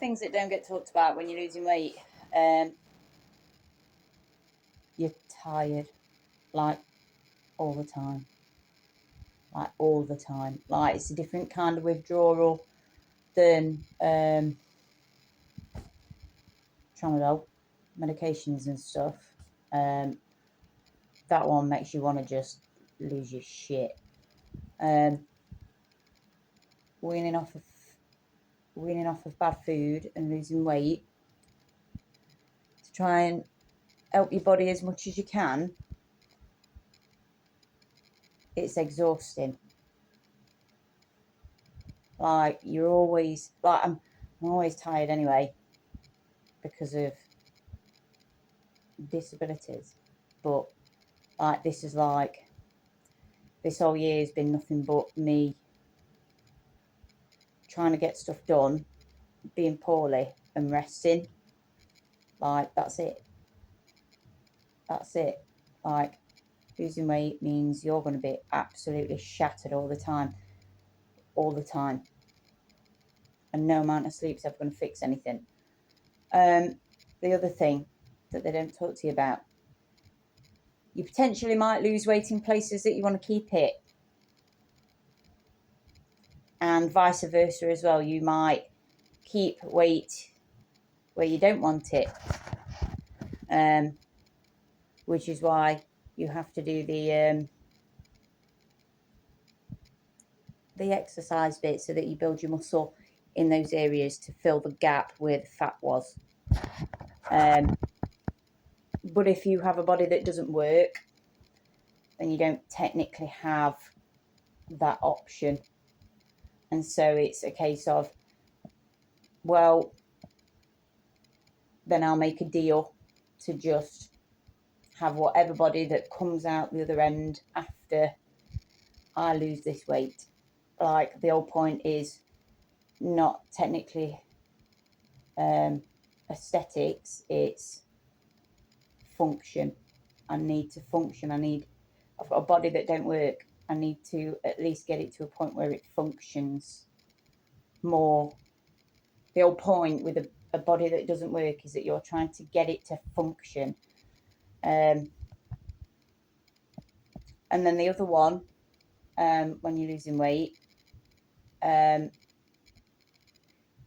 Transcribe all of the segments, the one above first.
things that don't get talked about when you're losing weight. You're tired, like all the time. Like all the time. Like it's a different kind of withdrawal than Tramadol, medications and stuff. That one makes you want to just lose your shit. Weaning off of bad food and losing weight to try and help your body as much as you can, it's exhausting. Like you're always like I'm always tired anyway because of disabilities, but like this whole year has been nothing but me trying to get stuff done, being poorly and resting. Like that's it. Like losing weight means you're going to be absolutely shattered all the time, and no amount of sleep's ever going to fix anything. The other thing that they don't talk to you about, you potentially might lose weight in places that you want to keep it, and vice versa as well. You might keep weight where you don't want it, which is why you have to do the exercise bit so that you build your muscle in those areas to fill the gap where the fat was. But if you have a body that doesn't work, then you don't technically have that option. And so it's a case of, well, then I'll make a deal to just have whatever body that comes out the other end after I lose this weight. Like the whole point is not technically aesthetics, it's function. I need to function. I've got a body that don't work. I need to at least get it to a point where it functions more. The whole point with a body that doesn't work is that you're trying to get it to function. And then the other one, when you're losing weight,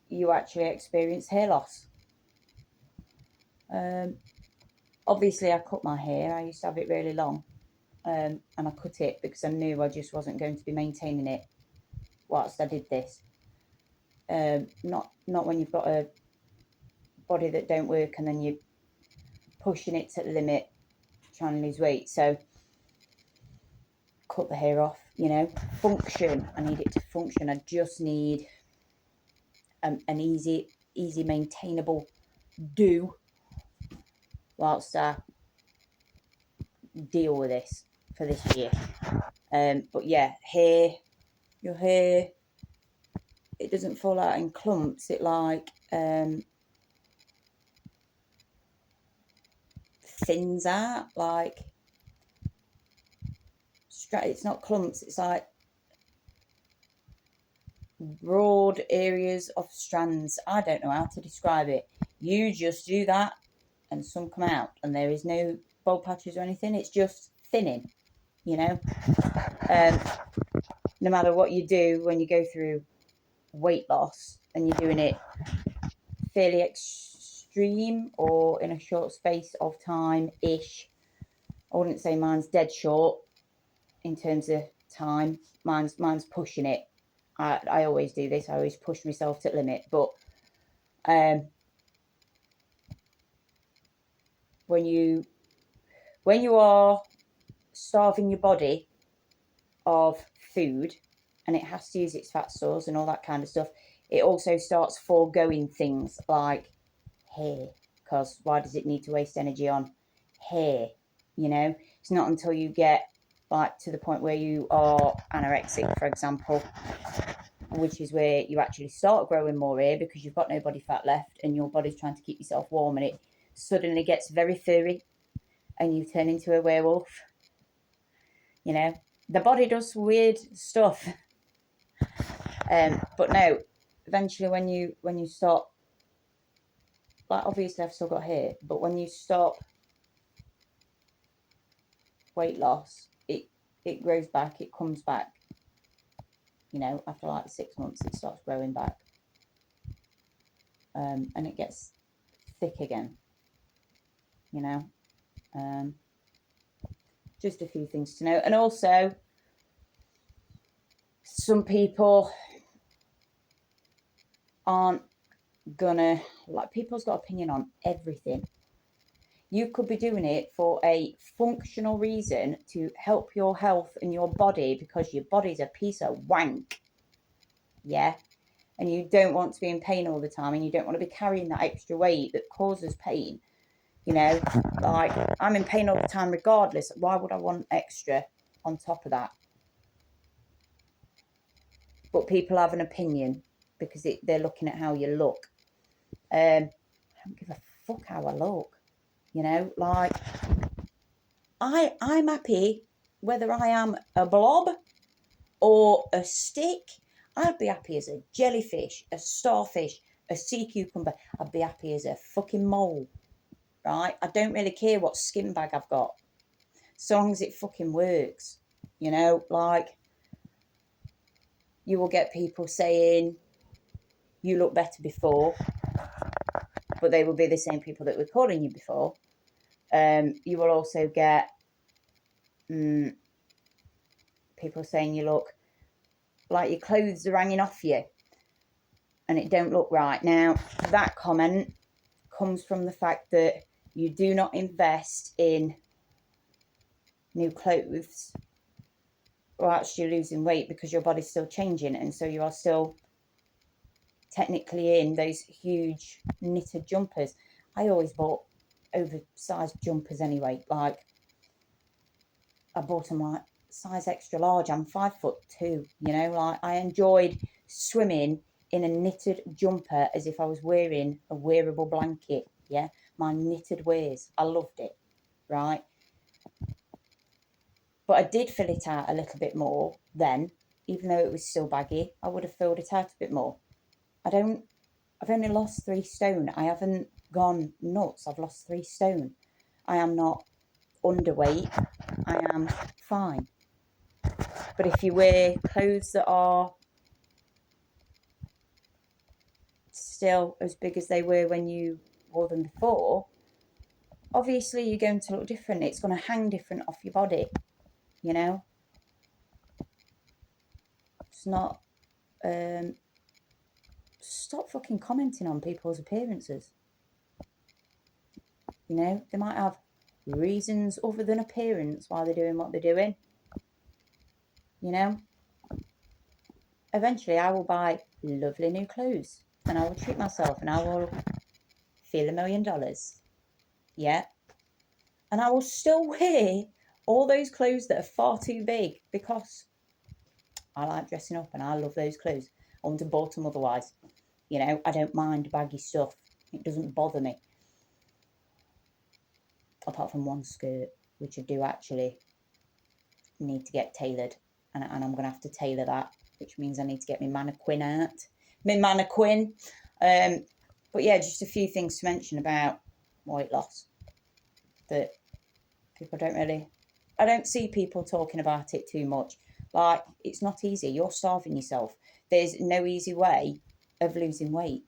you actually experience hair loss. Obviously, I cut my hair. I used to have it really long, and I cut it because I knew I just wasn't going to be maintaining it whilst I did this. Not when you've got a body that don't work and then you're pushing it to the limit, trying to lose weight. So cut the hair off, function. I need it to function. I just need an easy maintainable do whilst I deal with this for this year. But yeah, your hair, it doesn't fall out in clumps. It like thins out, like it's not clumps, it's like broad areas of strands. I don't know how to describe it. You just do that and some come out, and there is no bald patches or anything. It's just thinning, no matter what you do when you go through weight loss and you're doing it fairly extreme or in a short space of time ish. I wouldn't say mine's dead short in terms of time. Mine's pushing it. I always do this. I always push myself to the limit. But when you are starving your body of food and it has to use its fat stores and all that kind of stuff, it also starts foregoing things like hair, because why does it need to waste energy on hair? It's not until you get like to the point where you are anorexic, for example, which is where you actually start growing more hair because you've got no body fat left and your body's trying to keep yourself warm, and it suddenly gets very furry and you turn into a werewolf. The body does weird stuff. But no, eventually when you start like, obviously I've still got hair, but when you stop weight loss, it grows back, it comes back. You know, after like 6 months, it starts growing back. And it gets thick again, you know. Just a few things to know. And also, some people aren't gonna, like, people's got opinion on everything. You could be doing it for a functional reason to help your health and your body, because your body's a piece of wank. Yeah. And you don't want to be in pain all the time, and you don't want to be carrying that extra weight that causes pain. You know, like, I'm in pain all the time regardless. Why would I want extra on top of that? But people have an opinion because they're looking at how you look. I don't give a fuck how I look. You know, like, I'm happy whether I am a blob or a stick. I'd be happy as a jellyfish, a starfish, a sea cucumber. I'd be happy as a fucking mole. Right? I don't really care what skin bag I've got, so long as it fucking works. You know, like, you will get people saying you look better before, but they will be the same people that were calling you before. You will also get people saying you look like your clothes are hanging off you and it don't look right. Now, that comment comes from the fact that you do not invest in new clothes or actually losing weight, because your body's still changing, and so you are still technically in those huge knitted jumpers. I always bought oversized jumpers anyway. Like, I bought them like size extra large. I'm 5'2", you know, like, I enjoyed swimming in a knitted jumper as if I was wearing a wearable blanket. Yeah, my knitted wears, I loved it, right? But I did fill it out a little bit more then, even though it was still baggy. I would have filled it out a bit more. I've only lost 3 stone. I haven't gone nuts. I've lost 3 stone. I am not underweight. I am fine. But if you wear clothes that are still as big as they were when you wore them before, obviously you're going to look different. It's going to hang different off your body, you know. It's not. Stop fucking commenting on people's appearances. You know, they might have reasons other than appearance why they're doing what they're doing. You know, eventually I will buy lovely new clothes and I will treat myself and I will feel $1 million. Yeah. And I will still wear all those clothes that are far too big, because I like dressing up and I love those clothes. I wouldn't have bought them otherwise. You know, I don't mind baggy stuff. It doesn't bother me. Apart from one skirt, which I do actually need to get tailored. And I'm going to have to tailor that, which means I need to get my mannequin out. My mannequin. But yeah, just a few things to mention about weight loss that people don't really... I don't see people talking about it too much. Like, it's not easy. You're starving yourself. There's no easy way of losing weight.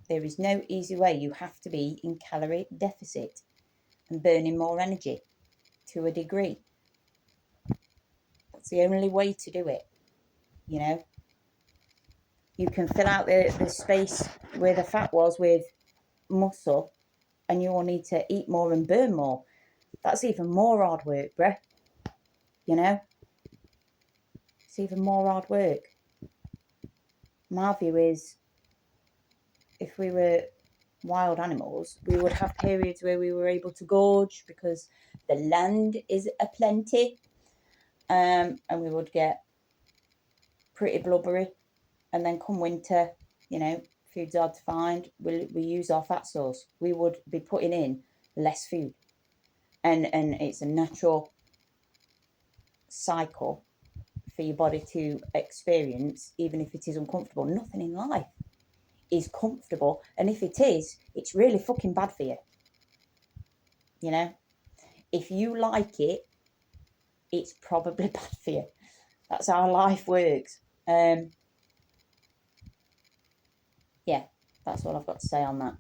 There is no easy way. You have to be in calorie deficit and burning more energy to a degree. That's the only way to do it, you know. You can fill out the space where the fat was with muscle, and you will need to eat more and burn more. That's even more hard work, bruh. You know? It's even more hard work. My view is, if we were wild animals, we would have periods where we were able to gorge because the land is aplenty, and we would get pretty blubbery. And then come winter, you know, food's hard to find, we use our fat stores. We would be putting in less food. And it's a natural cycle for your body to experience, even if it is uncomfortable. Nothing in life is comfortable. And if it is, it's really fucking bad for you. You know? If you like it, it's probably bad for you. That's how life works. Yeah, that's all I've got to say on that.